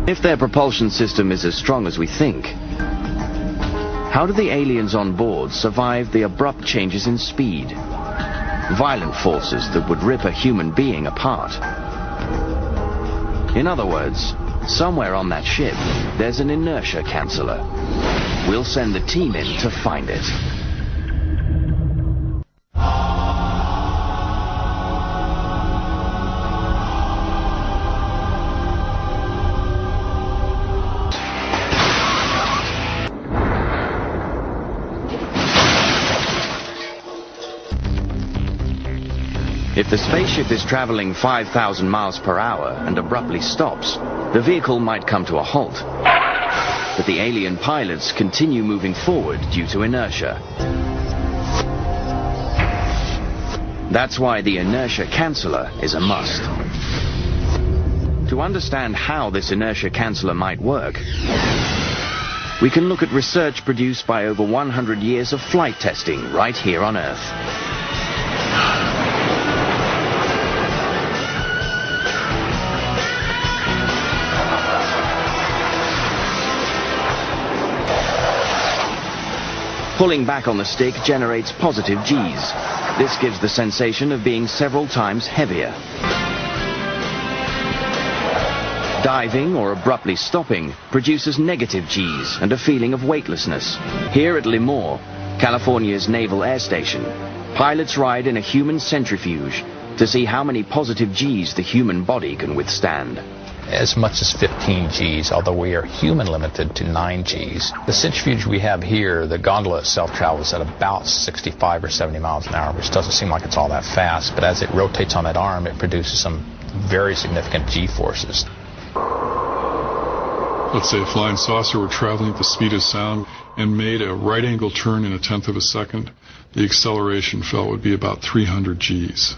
If their propulsion system is as strong as we think, how do the aliens on board survive the abrupt changes in speed? Violent forces that would rip a human being apart. In other words, somewhere on that ship, there's an inertia canceller. We'll send the team in to find it. If the spaceship is traveling 5,000 miles per hour and abruptly stops, the vehicle might come to a halt. But the alien pilots continue moving forward due to inertia. That's why the inertia canceller is a must. To understand how this inertia canceller might work, we can look at research produced by over 100 years of flight testing right here on Earth. Pulling back on the stick generates positive G's. This gives the sensation of being several times heavier. Diving or abruptly stopping produces negative G's and a feeling of weightlessness. Here at Lemoore, California's Naval Air Station, pilots ride in a human centrifuge to see how many positive G's the human body can withstand. As much as 15 Gs, although we are human limited to 9 Gs. The centrifuge we have here, the gondola itself travels at about 65 or 70 miles an hour, which doesn't seem like it's all that fast, but as it rotates on that arm, it produces some very significant G forces. Let's say a flying saucer were traveling at the speed of sound and made a right angle turn in 1/10 of a second. The acceleration felt would be about 300 Gs.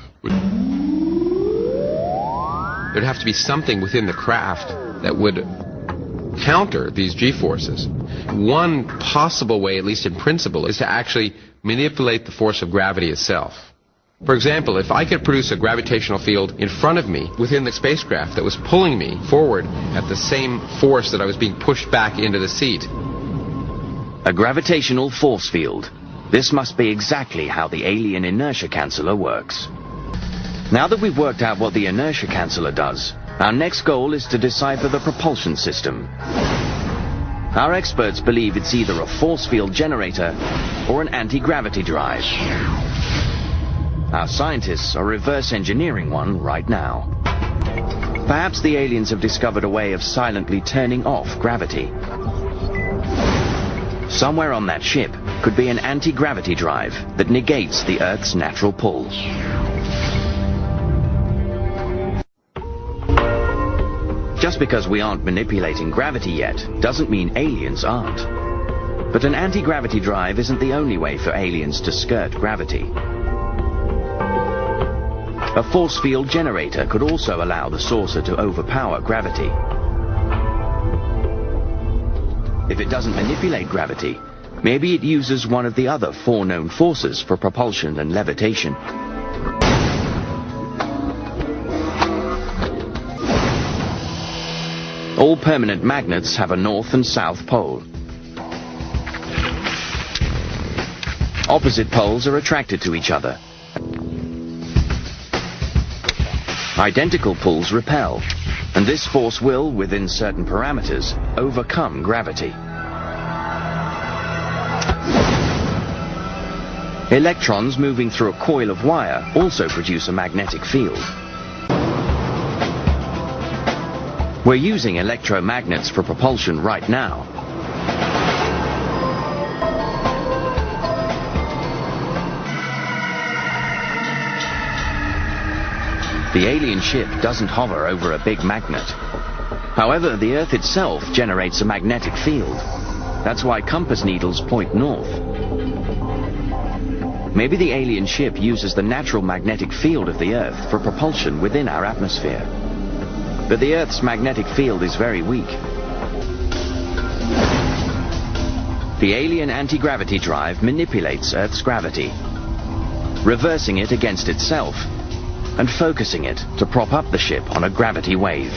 There'd have to be something within the craft that would counter these G-forces. One possible way, at least in principle, is to actually manipulate the force of gravity itself. For example, if I could produce a gravitational field in front of me within the spacecraft that was pulling me forward at the same force that I was being pushed back into the seat. A gravitational force field. This must be exactly how the alien inertia canceller works. Now that we've worked out what the inertia canceller does, our next goal is to decipher the propulsion system. Our experts believe it's either a force field generator or an anti-gravity drive. Our scientists are reverse engineering one right now. Perhaps the aliens have discovered a way of silently turning off gravity. Somewhere on that ship could be an anti-gravity drive that negates the Earth's natural pull. Just because we aren't manipulating gravity yet doesn't mean aliens aren't. But an anti-gravity drive isn't the only way for aliens to skirt gravity. A force field generator could also allow the saucer to overpower gravity. If it doesn't manipulate gravity, maybe it uses one of the other 4 known forces for propulsion and levitation. All permanent magnets have a north and south pole. Opposite poles are attracted to each other. Identical poles repel, and this force will, within certain parameters, overcome gravity. Electrons moving through a coil of wire also produce a magnetic field. We're using electromagnets for propulsion right now. The alien ship doesn't hover over a big magnet. However, the Earth itself generates a magnetic field. That's why compass needles point north. Maybe the alien ship uses the natural magnetic field of the Earth for propulsion within our atmosphere. But the Earth's magnetic field is very weak. The alien anti-gravity drive manipulates Earth's gravity, reversing it against itself and focusing it to prop up the ship on a gravity wave.